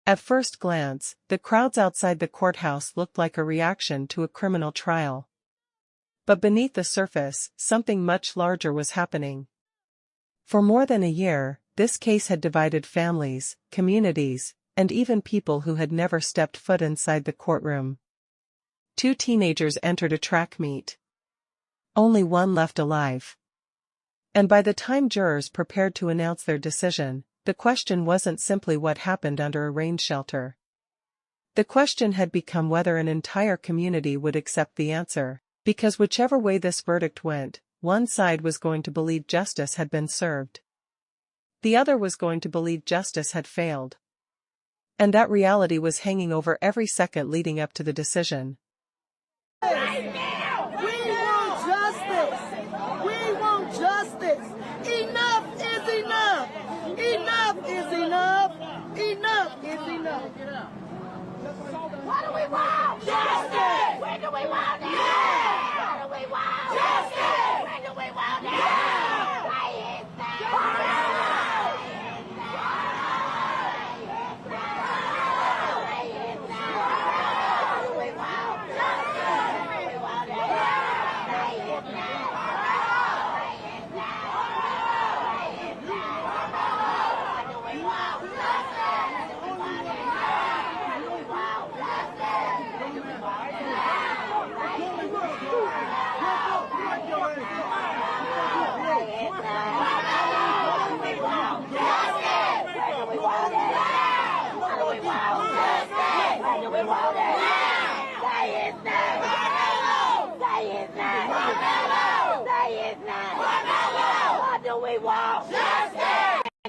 At first glance, the crowds outside the courthouse looked like a reaction to a criminal trial. But beneath the surface, something much larger was happening. For more than a year, this case had divided families, communities, and even people who had never stepped foot inside the courtroom. 2 teenagers entered a track meet. Only one left alive. And by the time jurors prepared to announce their decision, the question wasn't simply what happened under a rain shelter. The question had become whether an entire community would accept the answer, because whichever way this verdict went, one side was going to believe justice had been served. The other was going to believe justice had failed. And that reality was hanging over every second leading up to the decision. Right now, we want justice. We want justice. Enough is enough. Enough is enough. Enough is enough. What do we want? Justice. When do we want it? What do we want? Justice. When do we want it? Why is that?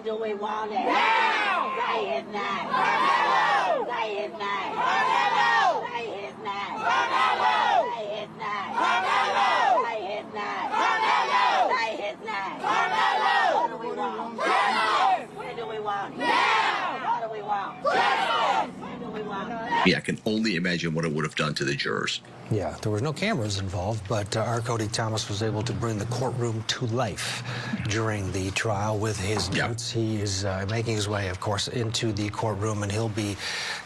Do we want it? Now! Say his name! Karmelo! Say his name! Karmelo! Say his name! Karmelo! Say his name! Karmelo! Say his name! Karmelo! Say his name! Karmelo! What do we want? Justice! When do we want it? Now! What do we want? Justice! When do we want it? Yeah, I can only imagine what it would have done to the jurors. Yeah, there were no cameras involved, but our Cody Thomas was able to bring the courtroom to life during the trial with his notes. He is making his way, of course, into the courtroom, and he'll be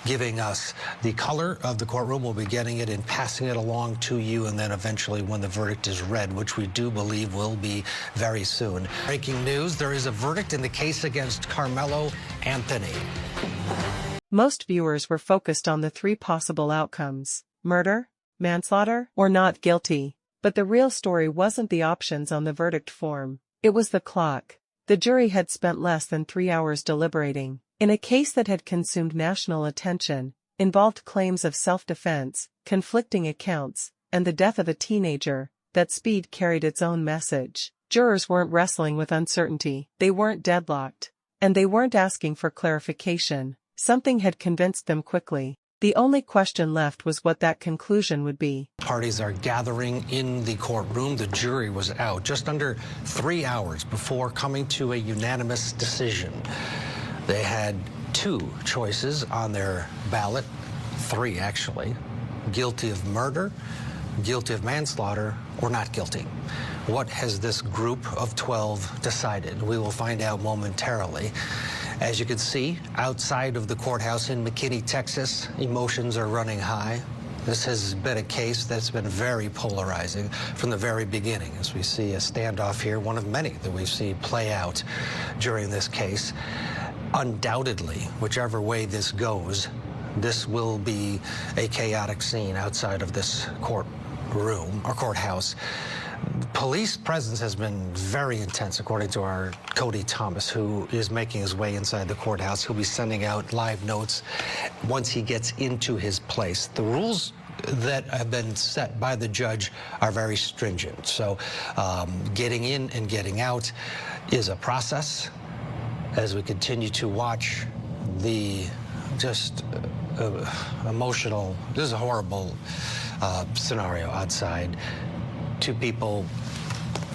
giving us the color of the courtroom. We'll be getting it and passing it along to you, and then eventually when the verdict is read, which we do believe will be very soon. Breaking news, there is a verdict in the case against Karmelo Anthony. Most viewers were focused on the 3 possible outcomes: murder, manslaughter, or not guilty. But the real story wasn't the options on the verdict form. It was the clock. The jury had spent less than 3 hours deliberating. In a case that had consumed national attention, involved claims of self-defense, conflicting accounts, and the death of a teenager, that speed carried its own message. Jurors weren't wrestling with uncertainty. They weren't deadlocked. And they weren't asking for clarification. Something had convinced them quickly. The only question left was what that conclusion would be. Parties are gathering in the courtroom. The jury was out just under 3 hours before coming to a unanimous decision. They had 2 choices on their ballot, 3 actually: guilty of murder, guilty of manslaughter, or not guilty. What has this group of 12 decided? We will find out momentarily. As you can see, outside of the courthouse in McKinney, Texas, emotions are running high. This has been a case that's been very polarizing from the very beginning, as we see a standoff here, one of many that we see play out during this case. Undoubtedly, whichever way this goes, this will be a chaotic scene outside of this courtroom or courthouse. Police presence has been very intense, according to our Cody Thomas, who is making his way inside the courthouse. He'll be sending out live notes once he gets into his place. The rules that have been set by the judge are very stringent. So getting in and getting out is a process. As we continue to watch the just emotional, this is a horrible scenario outside. 2 people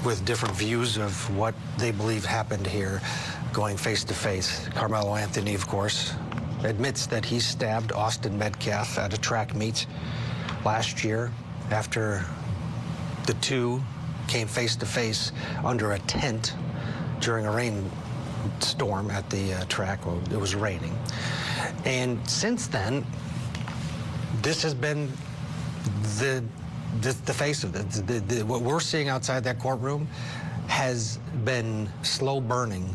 with different views of what they believe happened here going face to face. Karmelo Anthony, of course, admits that he stabbed Austin Metcalf at a track meet last year after the 2 came face to face under a tent during a rainstorm at the track. Well, it was raining. And since then, this has been the face of it. What we're seeing outside that courtroom has been slow burning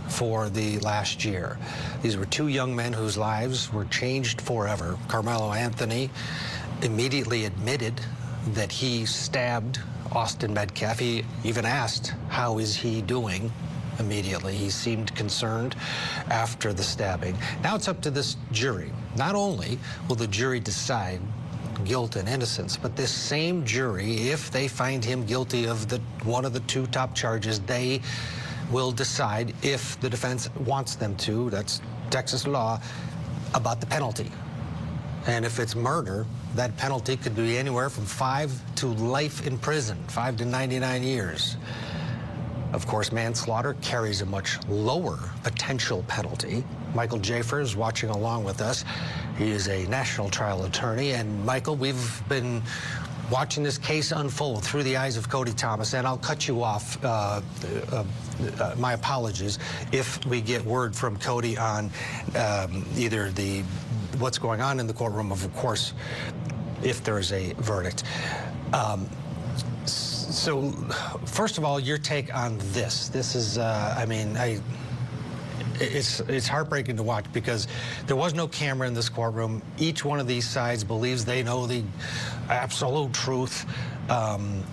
for the last year. These were two young men whose lives were changed forever. Karmelo Anthony immediately admitted that he stabbed Austin Metcalf. He even asked, how is he doing? Immediately. He seemed concerned after the stabbing. Now it's up to this jury. Not only will the jury decide guilt and innocence, but this same jury, if they find him guilty of one of the two top charges, they will decide, if the defense wants them to, that's Texas law, about the penalty. And if it's murder, that penalty could be anywhere from 5 to life in prison, 5 to 99 years. Of course, manslaughter carries a much lower potential penalty. Michael Jaffer is watching along with us. He is a national trial attorney. And Michael, we've been watching this case unfold through the eyes of Cody Thomas, and I'll cut you off. My apologies if we get word from Cody on either what's going on in the courtroom, of course, if there is a verdict. So, first of all, your take on this. This is, it's heartbreaking to watch, because there was no camera in this courtroom. Each one of these sides believes they know the absolute truth.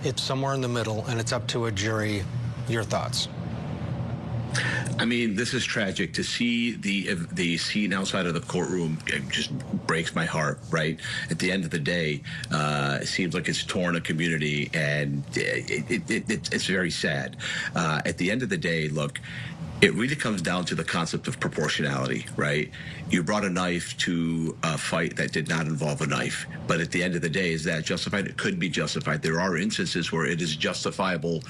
It's somewhere in the middle, and it's up to a jury. Your thoughts? I mean, this is tragic. To see the scene outside of the courtroom, it just breaks my heart, right? At the end of the day, it seems like it's torn a community, and it's very sad. At the end of the day, look, it really comes down to the concept of proportionality, right? You brought a knife to a fight that did not involve a knife. But at the end of the day, is that justified? It could be justified. There are instances where it is justifiable,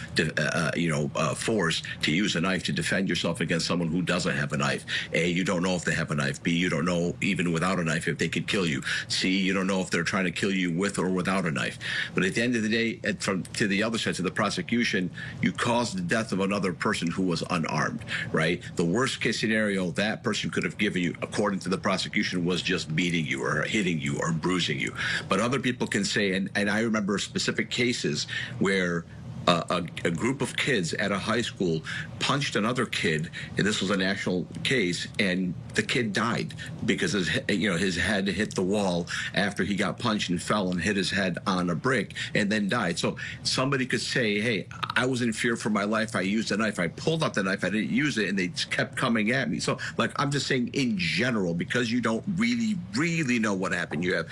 force to use a knife to defend yourself against someone who doesn't have a knife. A, you don't know if they have a knife. B, you don't know, even without a knife, if they could kill you. C, you don't know if they're trying to kill you with or without a knife. But at the end of the day, to the other side, to the prosecution, you caused the death of another person who was unarmed, right? The worst case scenario that person could have given you, according to the prosecution, was just beating you or hitting you or bruising you. But other people can say, and I remember specific cases where a group of kids at a high school punched another kid, and this was an actual case, and the kid died because his head hit the wall after he got punched and fell and hit his head on a brick and then died. So somebody could say, hey, I was in fear for my life. I used a knife. I pulled out the knife. I didn't use it, and they kept coming at me. So, like, I'm just saying in general, because you don't really, really know what happened. You have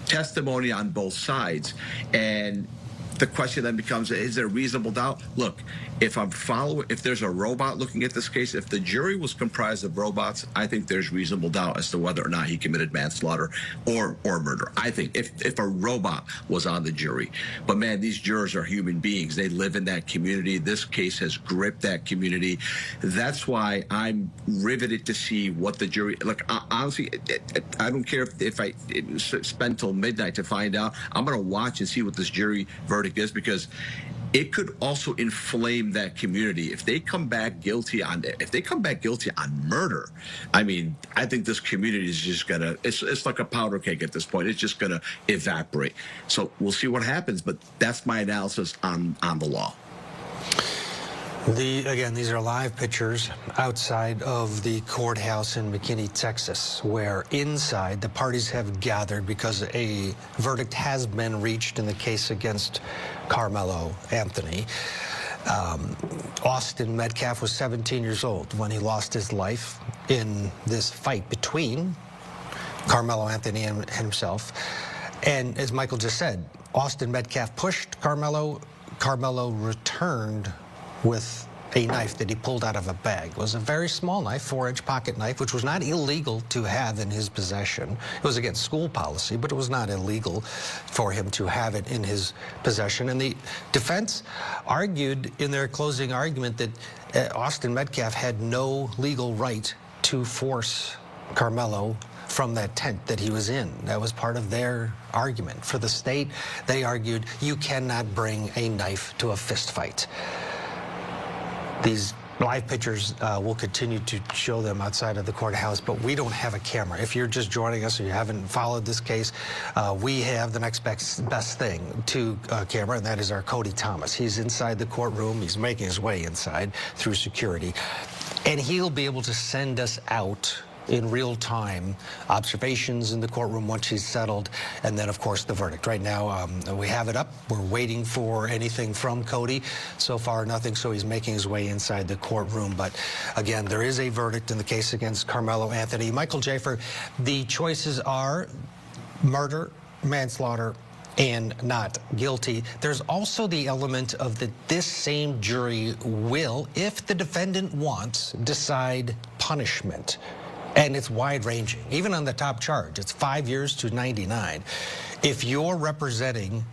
testimony on both sides, and the question then becomes, is there reasonable doubt? Look, if there's a robot looking at this case, if the jury was comprised of robots, I think there's reasonable doubt as to whether or not he committed manslaughter or murder. I think if a robot was on the jury. But man, these jurors are human beings. They live in that community. This case has gripped that community. That's why I'm riveted to see what the jury, look, honestly, I don't care if I spend till midnight to find out. I'm going to watch and see what this jury verdict is, because it could also inflame that community if they come back guilty on murder. I mean, I think this community is just gonna, it's like a powder keg at this point. It's just gonna evaporate. So we'll see what happens, but that's my analysis on the law. Again, these are live pictures outside of the courthouse in McKinney, Texas, where inside the parties have gathered because a verdict has been reached in the case against Karmelo Anthony. Austin Metcalf was 17 years old when he lost his life in this fight between Karmelo Anthony and himself. And as Michael just said, Austin Metcalf pushed Karmelo. Karmelo returned with a knife that he pulled out of a bag. It was a very small knife, 4-inch pocket knife, which was not illegal to have in his possession. It was against school policy, but it was not illegal for him to have it in his possession. And the defense argued in their closing argument that Austin Metcalf had no legal right to force Karmelo from that tent that he was in. That was part of their argument. For the state, they argued you cannot bring a knife to a fist fight. These live pictures, we'll continue to show them outside of the courthouse, but we don't have a camera. If you're just joining us or you haven't followed this case, we have the next best thing to camera, and that is our Cody Thomas. He's inside the courtroom. He's making his way inside through security, and he'll be able to send us out in real time observations in the courtroom once she's settled, and then of course the verdict. Right now we have it up. We're waiting for anything from Cody. So far nothing, so he's making his way inside the courtroom. But again, there is a verdict in the case against Karmelo Anthony. Michael Jaffer, the choices are murder, manslaughter, and not guilty. There's also the element of that this same jury will, if the defendant wants, decide punishment. And it's wide-ranging. Even on the top charge, it's 5 years to 99. If you're representing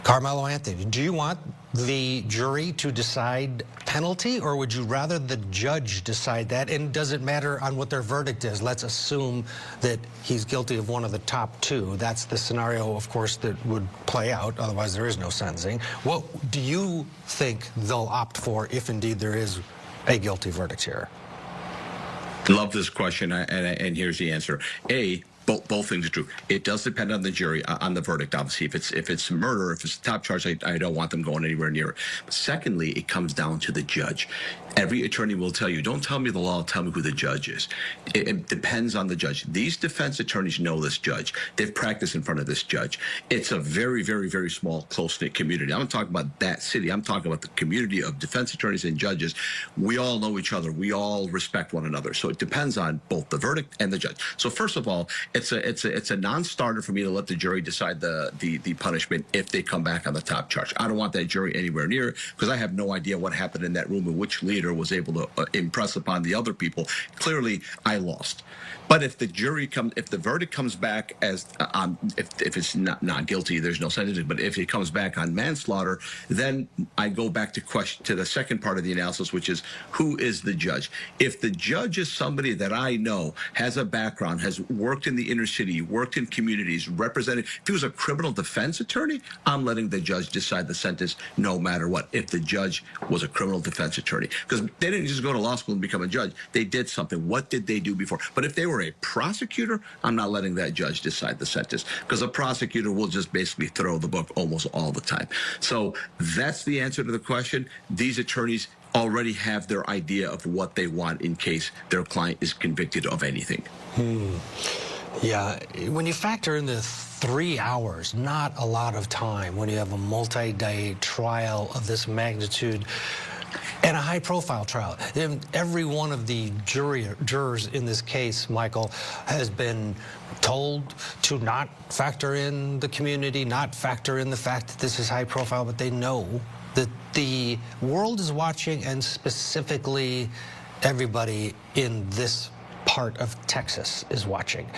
Karmelo Anthony, do you want the jury to decide penalty, or would you rather the judge decide that? And does it matter on what their verdict is? Let's assume that he's guilty of one of the top two. That's the scenario, of course, that would play out. Otherwise, there is no sentencing. What do you think they'll opt for if indeed there is a guilty verdict here? Love this question, and here's the answer. Both things are true. It does depend on the jury, on the verdict, obviously. If it's murder, if it's a top charge, I don't want them going anywhere near it. But secondly, it comes down to the judge. Every attorney will tell you, don't tell me the law, tell me who the judge is. It depends on the judge. These defense attorneys know this judge. They've practiced in front of this judge. It's a very, very, very small, close-knit community. I'm not talking about that city. I'm talking about the community of defense attorneys and judges. We all know each other. We all respect one another. So it depends on both the verdict and the judge. So first of all, it's a non-starter for me to let the jury decide the punishment if they come back on the top charge. I don't want that jury anywhere near it because I have no idea what happened in that room and which leader was able to impress upon the other people. Clearly, I lost. But if the verdict comes back as if it's not guilty, there's no sentencing. But if it comes back on manslaughter, then I go back to the second part of the analysis, which is who is the judge? If the judge is somebody that I know has a background, has worked in the inner city, worked in communities, represented. If he was a criminal defense attorney, I'm letting the judge decide the sentence no matter what. If the judge was a criminal defense attorney, because they didn't just go to law school and become a judge. They did something. What did they do before? But if they were a prosecutor, I'm not letting that judge decide the sentence, because a prosecutor will just basically throw the book almost all the time. So that's the answer to the question. These attorneys already have their idea of what they want in case their client is convicted of anything. Yeah, when you factor in the 3 hours, not a lot of time when you have a multi-day trial of this magnitude and a high-profile trial. Every one of the jurors in this case, Michael, has been told to not factor in the community, not factor in the fact that this is high-profile, but they know that the world is watching, and specifically everybody in this part of Texas is watching.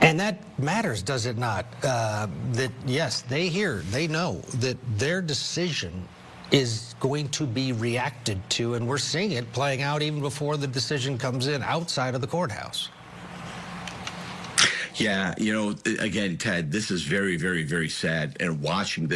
And that matters, does it not? That, yes, they know that their decision is going to be reacted to, and we're seeing it playing out even before the decision comes in outside of the courthouse. Yeah, again, Ted, this is very, very, very sad. And watching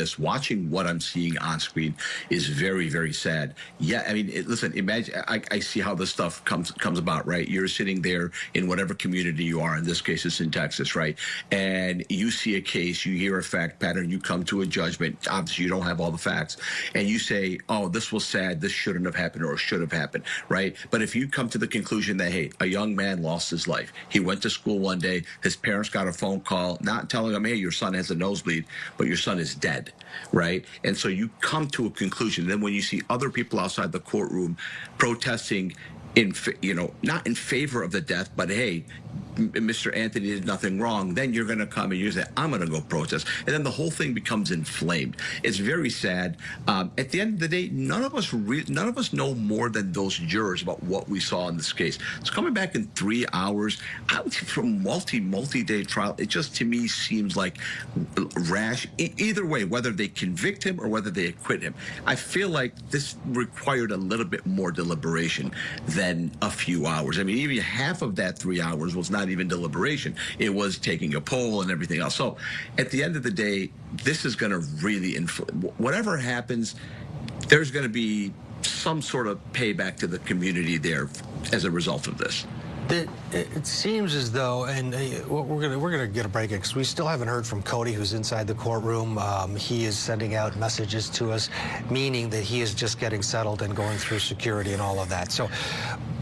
what I'm seeing on screen is very, very sad. Yeah, I mean, listen, imagine, I see how this stuff comes about, right? You're sitting there in whatever community you are. In this case, it's in Texas, right? And you see a case, you hear a fact pattern, you come to a judgment. Obviously, you don't have all the facts. And you say, oh, this was sad, this shouldn't have happened, or should have happened, right? But if you come to the conclusion that, hey, a young man lost his life. He went to school one day, his parents got a phone call not telling him, hey, your son has a nosebleed, but your son is dead, right? And so you come to a conclusion. Then when you see other people outside the courtroom protesting not in favor of the death, but hey, Mr. Anthony did nothing wrong, then you're going to come and you say, I'm going to go protest. And then the whole thing becomes inflamed. It's very sad. At the end of the day, none of us know more than those jurors about what we saw in this case. It's coming back in 3 hours from multi-day trial. It just, to me, seems like rash. Either way, whether they convict him or whether they acquit him, I feel like this required a little bit more deliberation than a few hours. I mean, even half of that 3 hours was not even deliberation. It was taking a poll and everything else. So at the end of the day, this is going to really whatever happens, there's going to be some sort of payback to the community there as a result of this? It seems as though, and we're gonna get a break because we still haven't heard from Cody, who's inside the courtroom. He is sending out messages to us, meaning that he is just getting settled and going through security and all of that. So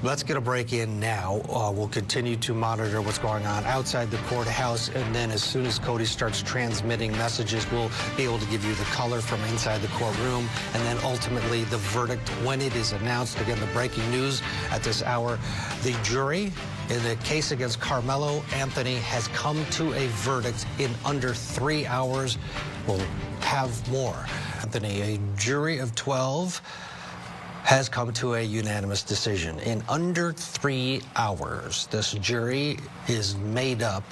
let's get a break in now. We'll continue to monitor what's going on outside the courthouse, and then as soon as Cody starts transmitting messages, we'll be able to give you the color from inside the courtroom, and then ultimately the verdict when it is announced. Again, the breaking news at this hour: the jury in the case against Karmelo Anthony has come to a verdict in under 3 hours. We'll have more. Anthony, a jury of 12 has come to a unanimous decision in under 3 hours. This jury is made up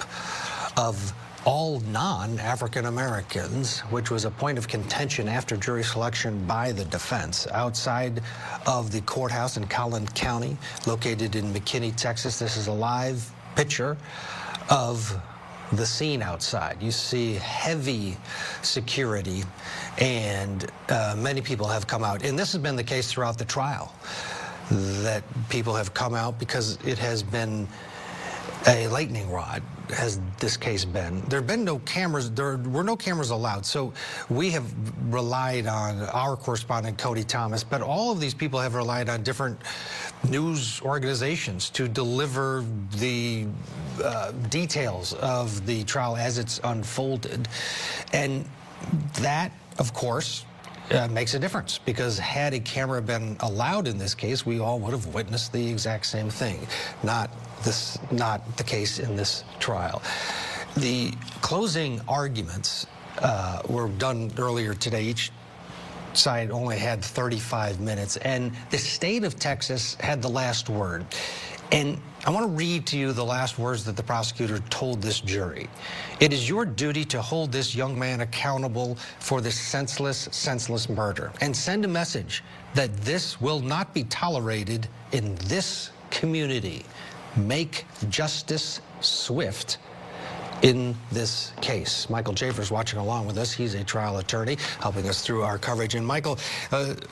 of all non-African Americans, which was a point of contention after jury selection by the defense. Outside of the courthouse in Collin County, located in McKinney, Texas, this is a live picture of the scene outside. You see heavy security, and many people have come out. And this has been the case throughout the trial, that people have come out because it has been a lightning rod, has this case been. There have been no cameras, there were no cameras allowed, so we have relied on our correspondent, Cody Thomas, but all of these people have relied on different news organizations to deliver the details of the trial as it's unfolded. And that, of course, makes a difference, because had a camera been allowed in this case, we all would have witnessed the exact same thing. Not the case in this trial. The closing arguments were done earlier today. Each side only had 35 minutes, and the state of Texas had the last word. And I want to read to you the last words that the prosecutor told this jury. "It is your duty to hold this young man accountable for this senseless murder, and send a message that this will not be tolerated in this community. Make justice swift in this case." Michael Schaefer's watching along with us. He's a trial attorney helping us through our coverage. And Michael,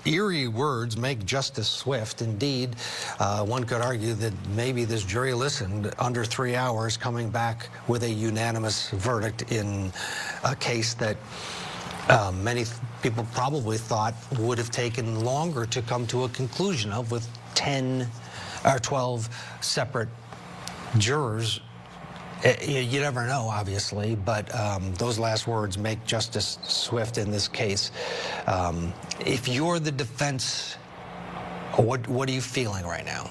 eerie words, make justice swift. Indeed, one could argue that maybe this jury listened under 3 hours, coming back with a unanimous verdict in a case that many people probably thought would have taken longer to come to a conclusion of, with 10 or 12 separate jurors. You never know, obviously, but those last words, make justice swift in this case. If you're the defense, what are you feeling right now?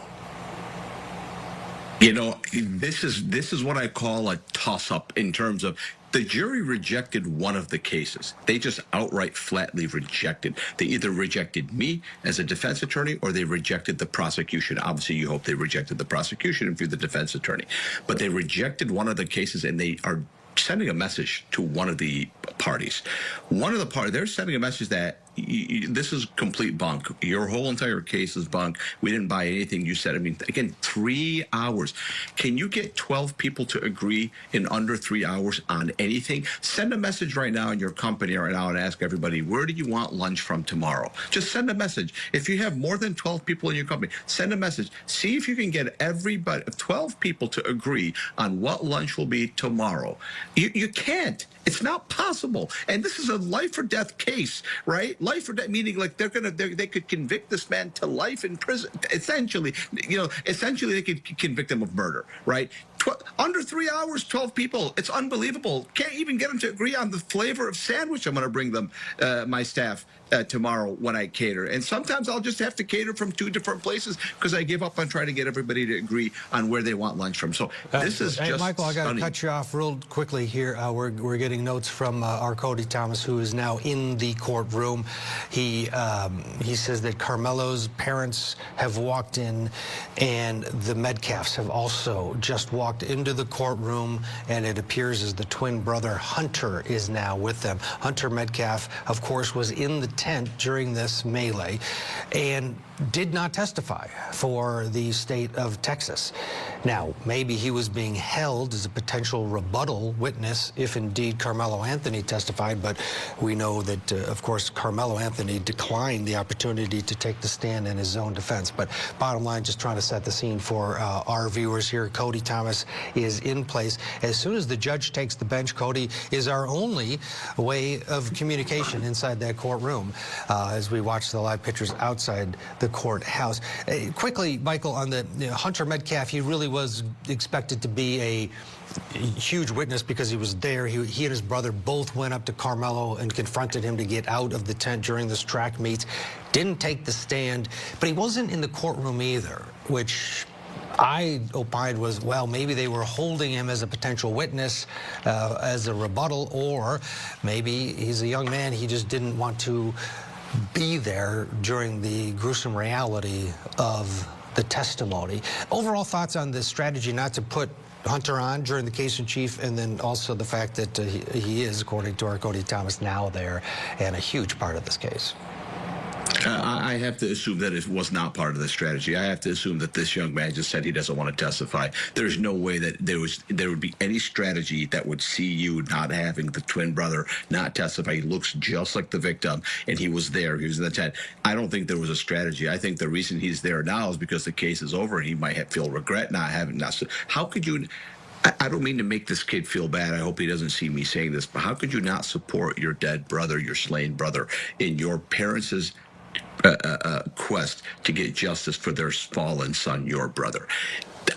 You know, this is what I call a toss-up in terms of the jury rejected one of the cases. They just outright, flatly rejected. They either rejected me as a defense attorney or they rejected the prosecution. Obviously, you hope they rejected the prosecution if you're the defense attorney. But they rejected one of the cases, and they are sending a message to one of the parties. They're sending a message that this is complete bunk. Your whole entire case is bunk. We didn't buy anything you said. I mean, again, 3 hours. Can you get 12 people to agree in under 3 hours on anything? Send a message right now in your company right now and ask everybody, where do you want lunch from tomorrow? Just send a message. If you have more than 12 people in your company, send a message. See if you can get 12 people to agree on what lunch will be tomorrow. You can't. It's not possible. And this is a life or death case, right? Life or death, meaning like they could convict this man to life in prison. Essentially, they could convict him of murder, right? Under 3 hours, 12 people. It's unbelievable. Can't even get them to agree on the flavor of sandwich I'm going to bring them, my staff, tomorrow when I cater. And sometimes I'll just have to cater from 2 different places because I give up on trying to get everybody to agree on where they want lunch from. So this is just Michael, I got to stunning. cut you off real quickly here. We're getting notes from our Cody Thomas, who is now in the courtroom. He says that Karmelo's parents have walked in, and the Metcalfs have also just walked into the courtroom, and it appears as the twin brother Hunter is now with them. Hunter Metcalf, of course, was in the tent during this melee, and did not testify for the state of Texas. Now, maybe he was being held as a potential rebuttal witness if indeed Karmelo Anthony testified, but we know that, of course, Karmelo Anthony declined the opportunity to take the stand in his own defense. But bottom line, just trying to set the scene for our viewers here. Cody Thomas is in place. As soon as the judge takes the bench, Cody is our only way of communication inside that courtroom as we watch the live pictures outside the courthouse. Quickly, Michael, on the Hunter Metcalf, he really was expected to be a huge witness because he was there. He and his brother both went up to Karmelo and confronted him to get out of the tent during this track meets. Didn't take the stand, but he wasn't in the courtroom either, which I opined was, well, maybe they were holding him as a potential witness, as a rebuttal, or maybe he's a young man, he just didn't want to be there during the gruesome reality of the testimony. Overall thoughts on this strategy not to put Hunter on during the case in chief, and then also the fact that he is, according to our Cody Thomas, now there and a huge part of this case. I have to assume that it was not part of the strategy. I have to assume that this young man just said he doesn't want to testify. There's no way that there would be any strategy that would see you not having the twin brother not testify. He looks just like the victim, and he was there. He was in the tent. I don't think there was a strategy. I think the reason he's there now is because the case is over, and he might feel regret not having that. So how could you? I don't mean to make this kid feel bad. I hope he doesn't see me saying this, but how could you not support your dead brother, your slain brother, in your parents' quest to get justice for their fallen son, your brother?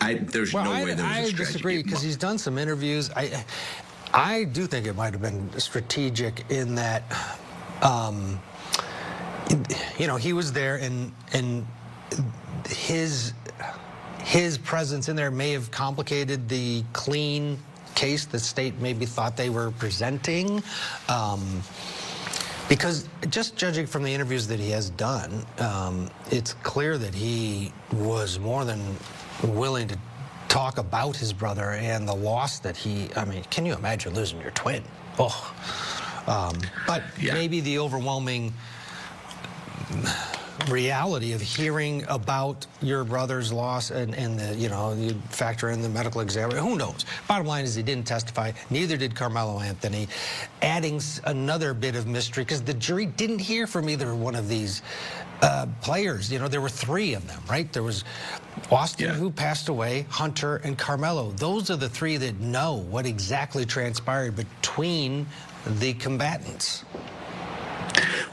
There's no way there was a strategy. I disagree because he's done some interviews. I do think it might have been strategic in that, he was there and his presence in there may have complicated the clean case the state maybe thought they were presenting. Because just judging from the interviews that he has done, it's clear that he was more than willing to talk about his brother and the loss that can you imagine losing your twin? Oh. But yeah. Maybe the overwhelming reality of hearing about your brother's loss and you factor in the medical exam. Who knows? Bottom line is he didn't testify. Neither did Karmelo Anthony. Adding another bit of mystery because the jury didn't hear from either one of these players. There were three of them, right? There was Austin, who passed away, Hunter, and Karmelo. Those are the three that know what exactly transpired between the combatants.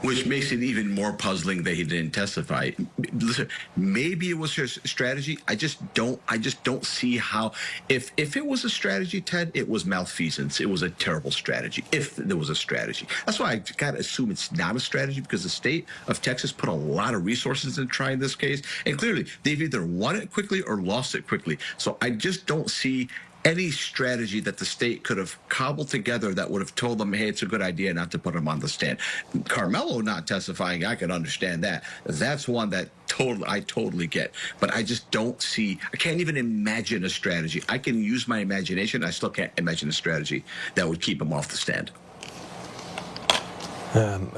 Which makes it even more puzzling that he didn't testify. Listen, maybe it was his strategy. I just don't see how. If it was a strategy, Ted, it was malfeasance. It was a terrible strategy. If there was a strategy, that's why I gotta assume it's not a strategy because the state of Texas put a lot of resources into trying this case, and clearly they've either won it quickly or lost it quickly. So I just don't see any strategy that the state could have cobbled together that would have told them, hey, it's a good idea not to put him on the stand. Karmelo not testifying, I can understand that. That's one that I totally get. But I just don't see, I can't even imagine a strategy. I can use my imagination. I still can't imagine a strategy that would keep him off the stand.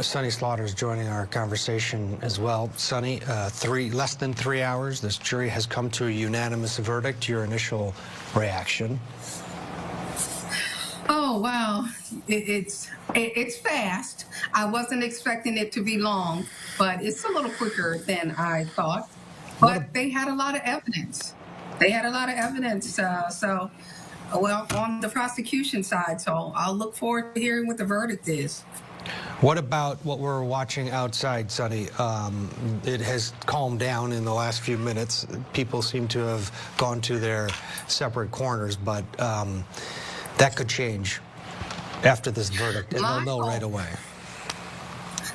Sonny Slaughter is joining our conversation as well. Sonny, less than 3 hours. This jury has come to a unanimous verdict. Your initial reaction? Oh wow, it's fast. I wasn't expecting it to be long, but it's a little quicker than I thought. But they had a lot of evidence. On the prosecution side. So I'll look forward to hearing what the verdict is. What about what we're watching outside, Sonny? It has calmed down in the last few minutes. People seem to have gone to their separate corners, but that could change after this verdict, and they'll know right away.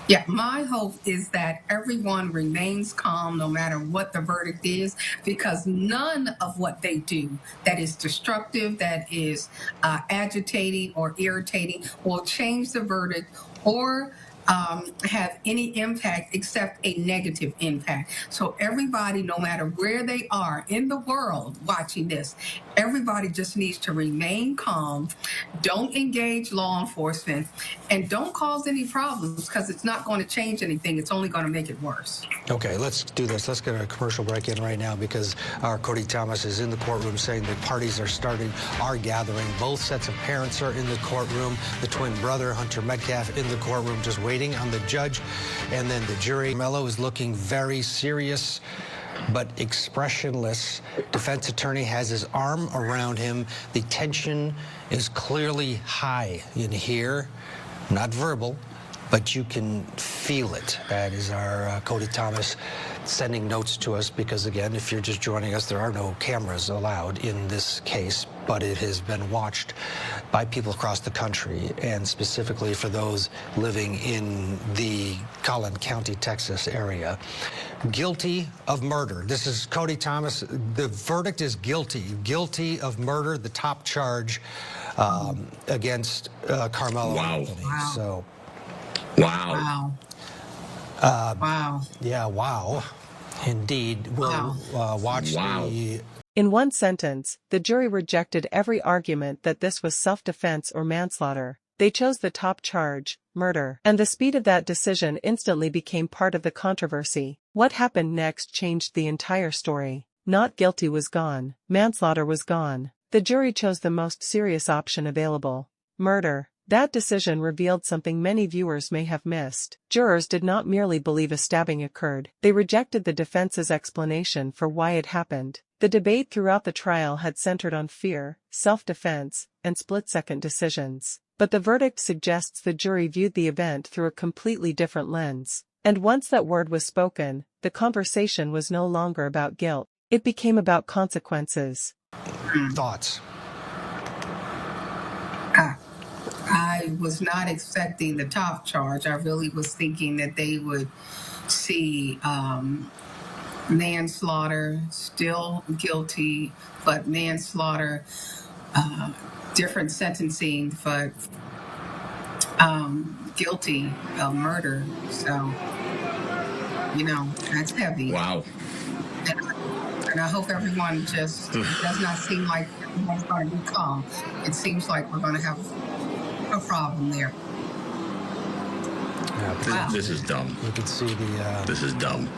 Yeah, my hope is that everyone remains calm no matter what the verdict is, because none of what they do that is destructive, that is agitating or irritating will change the verdict or have any impact except a negative impact. So everybody, no matter where they are in the world watching this, everybody just needs to remain calm, don't engage law enforcement, and don't cause any problems, because it's not going to change anything. It's only going to make it worse. Okay, let's do this. Let's get a commercial break in right now, because our Cody Thomas is in the courtroom saying the parties are gathering. Both sets of parents are in the courtroom. The twin brother, Hunter Metcalf, in the courtroom just waiting on the judge. And then the jury. Karmelo is looking very serious but expressionless. Defense attorney has his arm around him. The tension is clearly high in here. Not verbal, but you can feel it. That is our Cody Thomas sending notes to us, because, again, if you're just joining us, there are no cameras allowed in this case, but it has been watched by people across the country, and specifically for those living in the Collin County, Texas area. Guilty of murder. This is Cody Thomas. The verdict is guilty. Guilty of murder, the top charge against Karmelo Anthony. Wow. So. Wow. Wow. Yeah, wow. Indeed. We'll watch the... In one sentence, the jury rejected every argument that this was self-defense or manslaughter. They chose the top charge, murder. And the speed of that decision instantly became part of the controversy. What happened next changed the entire story. Not guilty was gone. Manslaughter was gone. The jury chose the most serious option available, murder. That decision revealed something many viewers may have missed. Jurors did not merely believe a stabbing occurred. They rejected the defense's explanation for why it happened. The debate throughout the trial had centered on fear, self-defense, and split-second decisions. But the verdict suggests the jury viewed the event through a completely different lens. And once that word was spoken, the conversation was no longer about guilt. It became about consequences. Thoughts? I was not expecting the top charge. I really was thinking that they would see manslaughter, still guilty, but manslaughter, different sentencing, but guilty of murder. So, that's heavy. Wow. And I hope everyone just, it does not seem like everyone's going to be calm. It seems like we're going to have a problem there. Yeah, This is dumb. you can see the... This is dumb.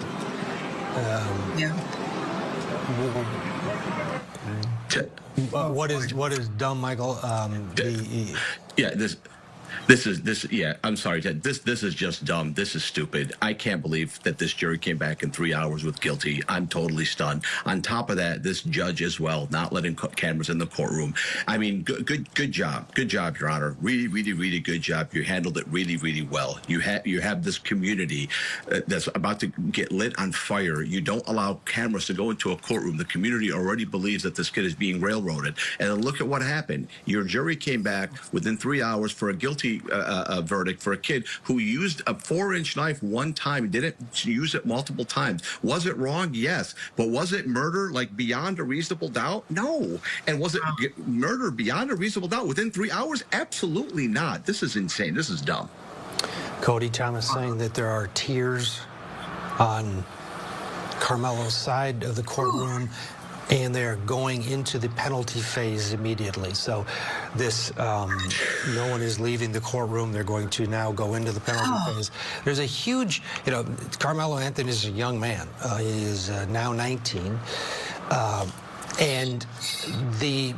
Yeah. What is dumb, Michael? I'm sorry, Ted. This is just dumb. This is stupid. I can't believe that this jury came back in 3 hours with guilty. I'm totally stunned. On top of that, this judge as well, not letting cameras in the courtroom. I mean, good job. Good job, Your Honor. Really, really, really good job. You handled it really, really well. You have this community that's about to get lit on fire. You don't allow cameras to go into a courtroom. The community already believes that this kid is being railroaded. And then look at what happened. Your jury came back within 3 hours for a guilty verdict for a kid who used a 4-inch knife one time, didn't use it multiple times. Was it wrong? Yes. But was it murder, like beyond a reasonable doubt? No. And was it murder beyond a reasonable doubt within 3 hours? Absolutely not. This is insane. This is dumb. Cody Thomas saying that there are tears on Karmelo's side of the courtroom, and they're going into the penalty phase immediately. So this, no one is leaving the courtroom. They're going to now go into the penalty phase. There's a huge, Karmelo Anthony is a young man. He is now 19. And the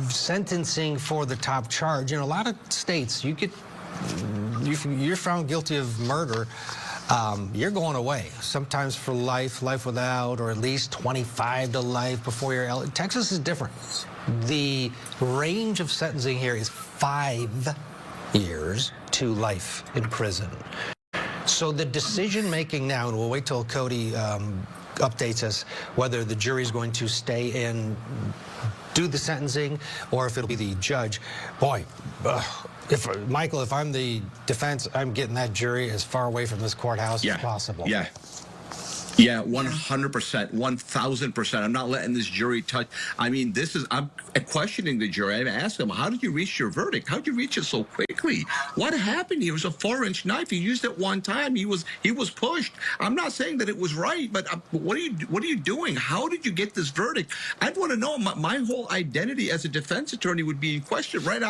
sentencing for the top charge, a lot of states, you're found guilty of murder, you're going away, sometimes for life without, or at least 25 to life before you're eligible. Texas is different. The range of sentencing here is 5 years to life in prison. So the decision making now, and we'll wait till Cody updates us whether the jury is going to stay and do the sentencing or if it'll be the judge. Boy, Michael, if I'm the defense, I'm getting that jury as far away from this courthouse as possible. Yeah. Yeah, 100%, 1,000%. I'm not letting this jury touch. I mean, I'm questioning the jury. I'm asking them, how did you reach your verdict? How did you reach it so quickly? What happened? It was a 4-inch knife. He used it one time. He was pushed. I'm not saying that it was right, but what are you doing? How did you get this verdict? I'd want to know. My whole identity as a defense attorney would be in question, right?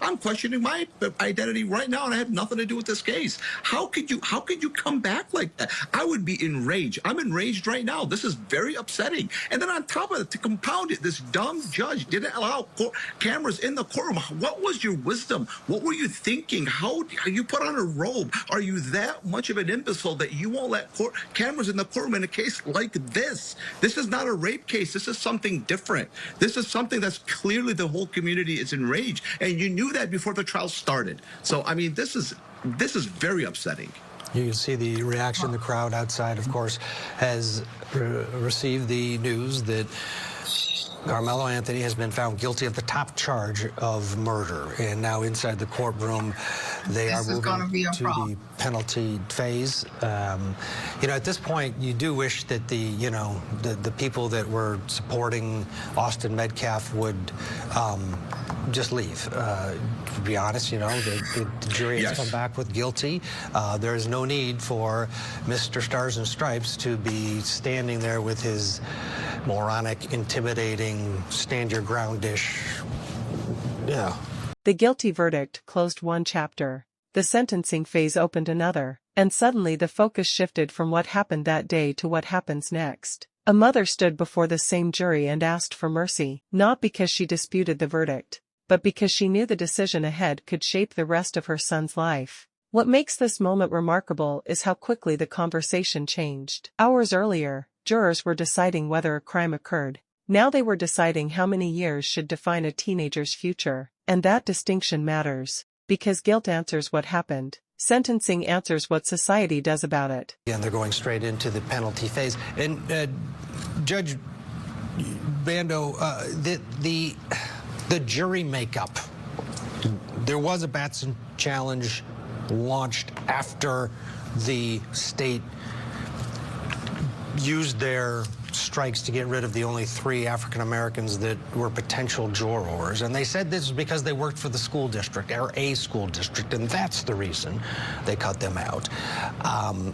I'm questioning my identity right now, and I have nothing to do with this case. How could you come back like that? I would be enraged. I'm enraged right now. This is very upsetting. And then on top of it, to compound it, this dumb judge didn't allow cameras in the courtroom. What was your wisdom? What were you thinking? How you put on a robe? Are you that much of an imbecile that you won't let cameras in the courtroom in a case like this? This is not a rape case. This is something different. This is something that's clearly the whole community is enraged. And you knew that before the trial started. So, I mean, this is very upsetting. You can see the reaction. The crowd outside, of course, has received the news that Karmelo Anthony has been found guilty of the top charge of murder. And now inside the courtroom, they are moving to the penalty phase. You know, at this point, you do wish that the people that were supporting Austin Metcalf would just leave. To be honest, you know, the jury has come back with guilty. There is no need for Mr. Stars and Stripes to be standing there with his moronic, intimidating, stand-your-ground-ish. Yeah. The guilty verdict closed one chapter. The sentencing phase opened another, and suddenly the focus shifted from what happened that day to what happens next. A mother stood before the same jury and asked for mercy, not because she disputed the verdict, but because she knew the decision ahead could shape the rest of her son's life. What makes this moment remarkable is how quickly the conversation changed. Hours earlier, jurors were deciding whether a crime occurred. Now they were deciding how many years should define a teenager's future, and that distinction matters, because guilt answers what happened. Sentencing answers what society does about it. And they're going straight into the penalty phase. And Judge Bando, the jury makeup. There was a Batson challenge launched after the state used their strikes to get rid of the only 3 African Americans that were potential jurors. And they said this is because they worked for the school district, or a school district, and that's the reason they cut them out.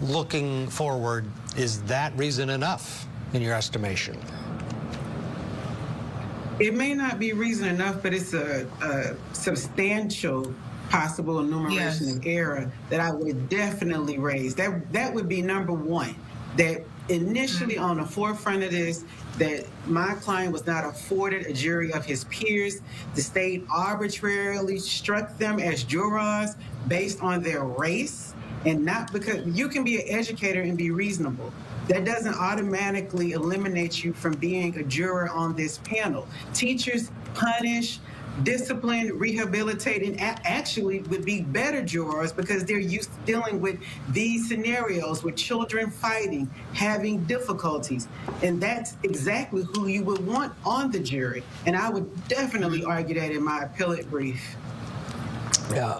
Looking forward, is that reason enough in your estimation? It may not be reason enough, but it's a substantial possible enumeration of error that I would definitely raise. That would be number one. That initially on the forefront of this, that my client was not afforded a jury of his peers. The state arbitrarily struck them as jurors based on their race, and not because you can be an educator and be reasonable. That doesn't automatically eliminate you from being a juror on this panel. Teachers punish, discipline, rehabilitate, and actually would be better jurors because they're used to dealing with these scenarios with children fighting, having difficulties. And that's exactly who you would want on the jury. And I would definitely argue that in my appellate brief. Yeah,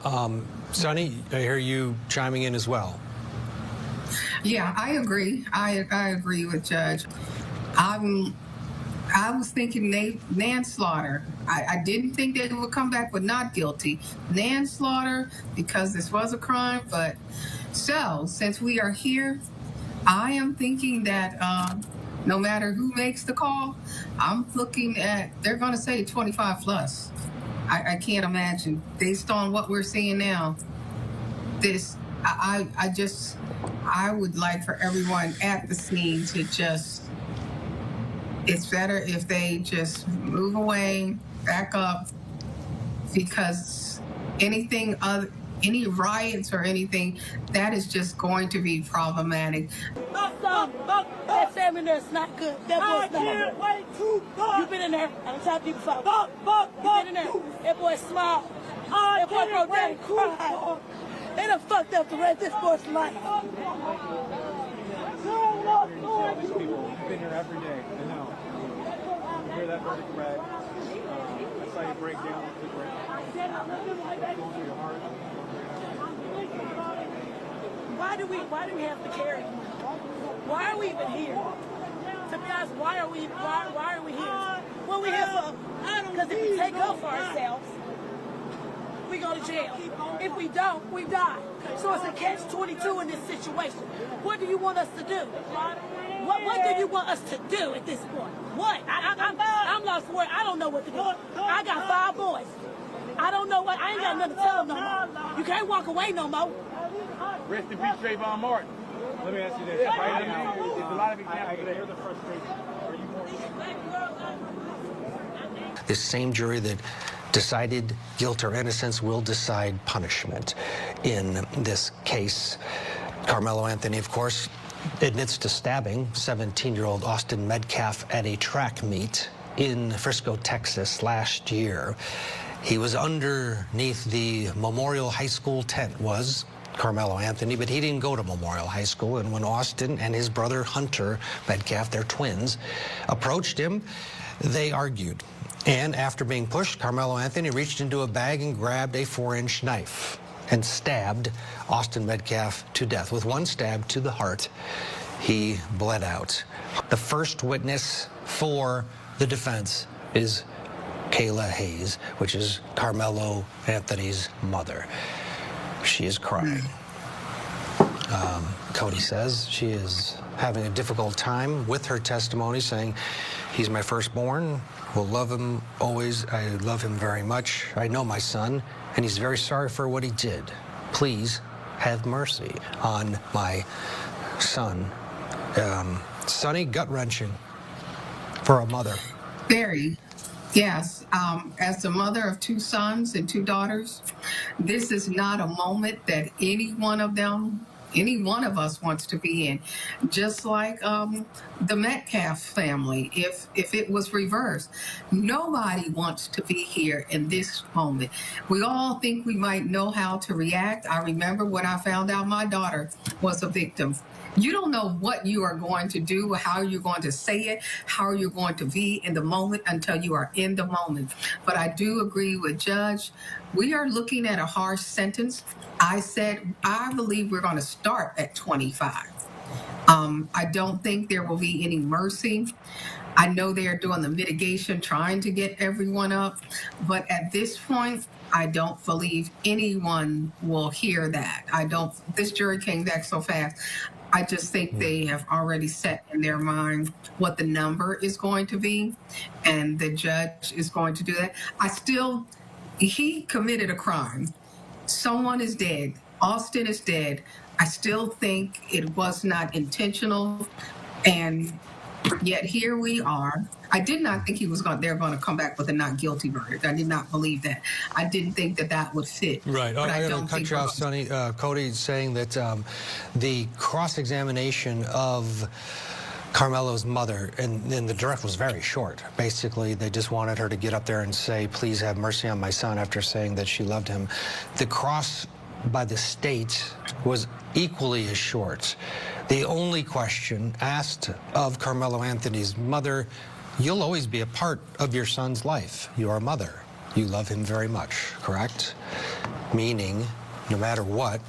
Sonny, I hear you chiming in as well. Yeah, I agree. I agree with Judge. I was thinking manslaughter. I didn't think they would come back with not guilty. Manslaughter, because this was a crime. But so, since we are here, I am thinking that no matter who makes the call, I'm looking at, they're going to say 25 plus. I can't imagine, based on what we're seeing now, this, I would like for everyone at the scene to just, it's better if they just move away, back up, because anything other, any riots or anything, that is just going to be problematic. That family there's not good. That boy's not. You've been in there. I'm telling people before. You've been in there. That boy smiled. That boy broke down and cried. They done fucked up the rest of this boy's life. These people have been here every day. They know. You hear that verdict read. I saw you break down. Why do we have to carry? Why are we even here? To be honest, why are we here? What we here for? Because if we take up for ourselves, we go to jail. If we don't, we die. So it's a catch-22 in this situation. What do you want us to do? What do you want us to do at this point? What? I'm lost for words. I don't know what to do. I got 5 boys. I don't know what. I ain't got nothing to tell them no more. You can't walk away no more. Rest in peace, Trayvon Martin. Let me ask you this. Right now, there's a lot of examples there. The frustration. Are you more? This same jury that decided guilt or innocence will decide punishment in this case. Karmelo Anthony, of course, admits to stabbing 17-year-old Austin Metcalf at a track meet in Frisco, Texas last year. He was underneath the Memorial High School tent, was Karmelo Anthony, but he didn't go to Memorial High School. And when Austin and his brother Hunter Metcalf, they're twins, approached him, they argued. And after being pushed, Karmelo Anthony reached into a bag and grabbed a 4-inch knife and stabbed Austin Metcalf to death. With one stab to the heart, he bled out. The first witness for the defense is Kayla Hayes, which is Karmelo Anthony's mother. She is crying. Cody says she is having a difficult time with her testimony, saying, "He's my firstborn, will love him always. I love him very much. I know my son, and he's very sorry for what he did. Please have mercy on my son." Sunny, gut-wrenching for a mother. Very. Yes. As the mother of 2 sons and 2 daughters, this is not a moment that any one of us wants to be in. Just like the Metcalf family, if it was reversed, nobody wants to be here in this moment. We all think we might know how to react. I remember when I found out my daughter was a victim. You don't know what you are going to do, how you're going to say it, how you're going to be in the moment until you are in the moment. But I do agree with Judge. We are looking at a harsh sentence. I believe we're going to start at 25. I don't think there will be any mercy. I know they are doing the mitigation, trying to get everyone up. But at this point, I don't believe anyone will hear that. This jury came back so fast. I just think they have already set in their mind what the number is going to be, and the judge is going to do that. He committed a crime. Someone is dead. Austin is dead. I still think it was not intentional, and yet here we are. I did not think they're going to come back with a not guilty verdict. I did not believe that. I didn't think that would fit. Right. I got to cut you off, Sonny. Cody saying that the cross-examination of Karmelo's mother and the direct was very short. Basically, they just wanted her to get up there and say, "Please have mercy on my son," after saying that she loved him. The cross by the state was equally as short. The only question asked of Karmelo Anthony's mother: "You'll always be a part of your son's life. You're a mother. You love him very much, correct?" Meaning, no matter what,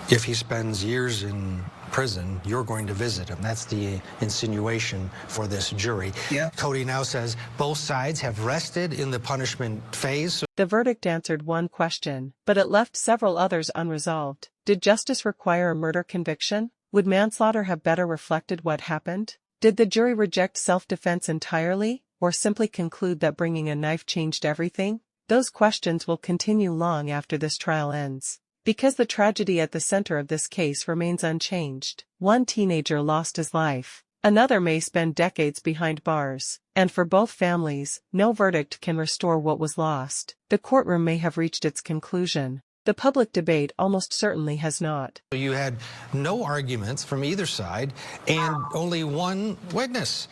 if he spends years in prison, you're going to visit him. That's the insinuation for this jury. Yeah. Cody now says both sides have rested in the punishment phase. The verdict answered one question, but it left several others unresolved. Did justice require a murder conviction? Would manslaughter have better reflected what happened? Did the jury reject self-defense entirely, or simply conclude that bringing a knife changed everything? Those questions will continue long after this trial ends. Because the tragedy at the center of this case remains unchanged. One teenager lost his life. Another may spend decades behind bars. And for both families, no verdict can restore what was lost. The courtroom may have reached its conclusion. The public debate almost certainly has not. You had no arguments from either side and only one witness.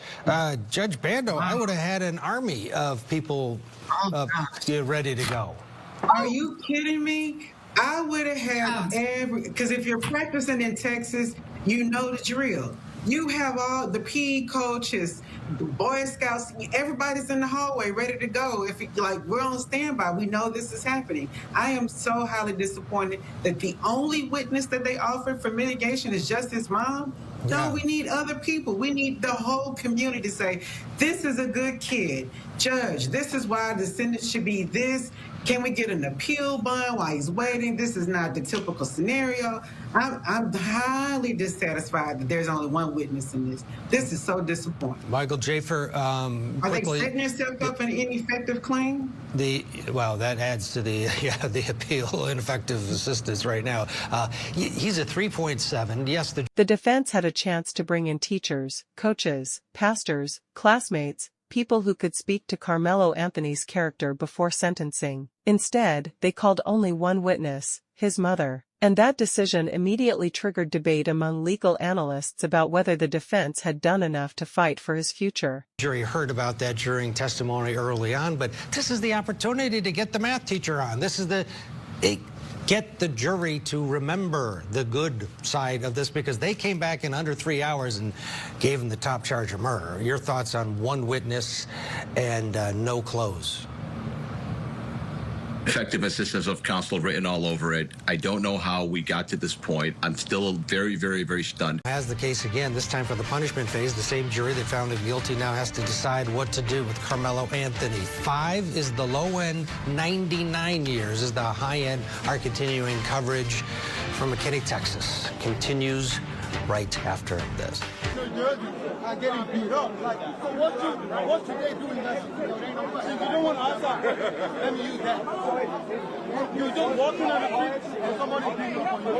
Judge Bando, I would have had an army of people ready to go. Are you kidding me? I would have had because if you're practicing in Texas, you know the drill. You have all the PE coaches, the Boy Scouts, everybody's in the hallway ready to go. We're on standby, we know this is happening. I am so highly disappointed that the only witness that they offered for mitigation is just his mom. No, we need other people. We need the whole community to say, this is a good kid. Judge, this is why the sentence should be this. Can we get an appeal bond while he's waiting? This is not the typical scenario. I'm highly dissatisfied that there's only one witness in this. This is so disappointing. Michael Jafer, Are they setting themselves up for an ineffective claim? Well, that adds to the appeal, ineffective assistance right now. He's a 3.7. Yes, the defense had a chance to bring in teachers, coaches, pastors, classmates, people who could speak to Karmelo Anthony's character before sentencing. Instead, they called only one witness, his mother. And that decision immediately triggered debate among legal analysts about whether the defense had done enough to fight for his future. The jury heard about that during testimony early on, but this is the opportunity to get the math teacher on. This is get the jury to remember the good side of this, because they came back in under 3 hours and gave him the top charge of murder. Your thoughts on one witness and no close? Effective assistance of counsel written all over it. I don't know how we got to this point. I'm still very, very, very stunned. As the case again, this time for the punishment phase, the same jury that found him guilty now has to decide what to do with Karmelo Anthony. 5 is the low end, 99 years is the high end. Our continuing coverage from McKinney, Texas, continues right after this. Are getting beat up. Like, so what should they do in that situation? You don't want to outside. Let me use that. You just walking on the street and somebody beating up on you.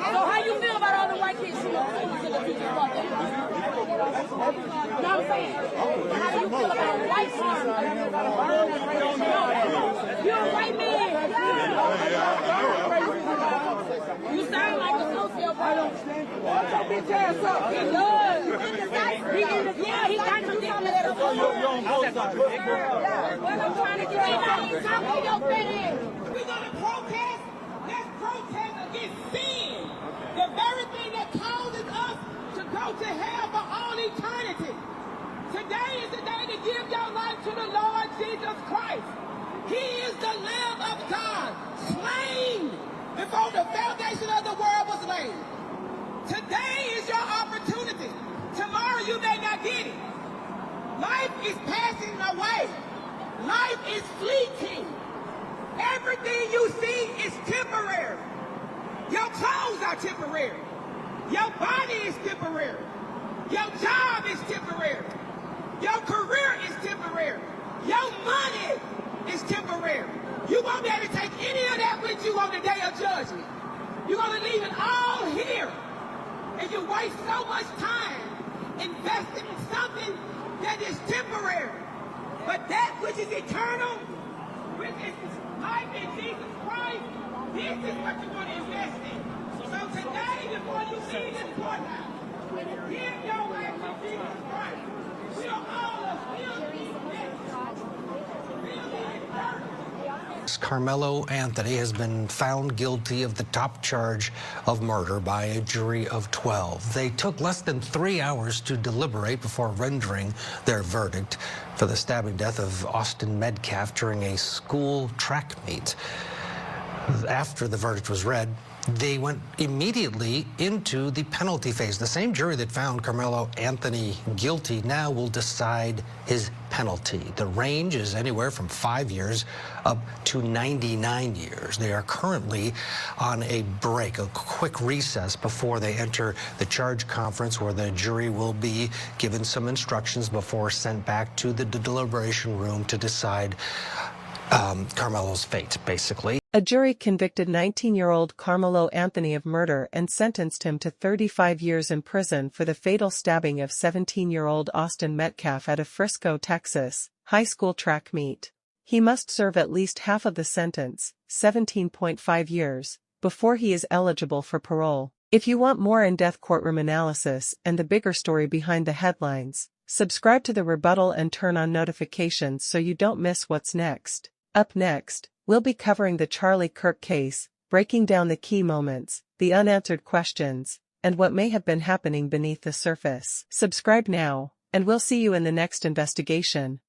So how you feel about all the white kids shooting up schools in the teachers' fault? You know what I'm saying? How do you feel about white arms? You're a white man. You sound like a sociopath. Shut your bitch ass up. He does. He got to do something that you're on both sides. Well, I'm trying to get you out. He's talking to your fat ass. We're going to protest. Let's protest against sin. The very thing that causes us to go to hell for all eternity. Today is the day to give your life to the Lord Jesus Christ. He is the Lamb of God, slain before the foundation of the world was laid. Today is your opportunity. Tomorrow you may not get it. Life is passing away. Life is fleeting. Everything you see is temporary. Your clothes are temporary. Your body is temporary. Your job is temporary. Your career is temporary. Your money is temporary. You won't be able to take any of that with you on the day of judgment. You're going to leave it all here. And you waste so much time investing in something that is temporary. But that which is eternal, which is life in Jesus Christ, this is what you're going to invest in. So today, before you leave this courthouse, give your life to Jesus Christ. We are all of filthy dirt. Karmelo Anthony has been found guilty of the top charge of murder by a jury of 12. They took less than 3 hours to deliberate before rendering their verdict for the stabbing death of Austin Metcalf during a school track meet. After the verdict was read, they went immediately into the penalty phase. The same jury that found Karmelo Anthony guilty now will decide his penalty. The range is anywhere from 5 years up to 99 years. They are currently on a break, a quick recess before they enter the charge conference, where the jury will be given some instructions before sent back to the deliberation room to decide Karmelo's fate, basically. A jury convicted 19-year-old Karmelo Anthony of murder and sentenced him to 35 years in prison for the fatal stabbing of 17-year-old Austin Metcalf at a Frisco, Texas, high school track meet. He must serve at least half of the sentence, 17.5 years, before he is eligible for parole. If you want more in-depth courtroom analysis and the bigger story behind the headlines, subscribe to the Rebuttal and turn on notifications so you don't miss what's next. Up next, we'll be covering the Charlie Kirk case, breaking down the key moments, the unanswered questions, and what may have been happening beneath the surface. Subscribe now, and we'll see you in the next investigation.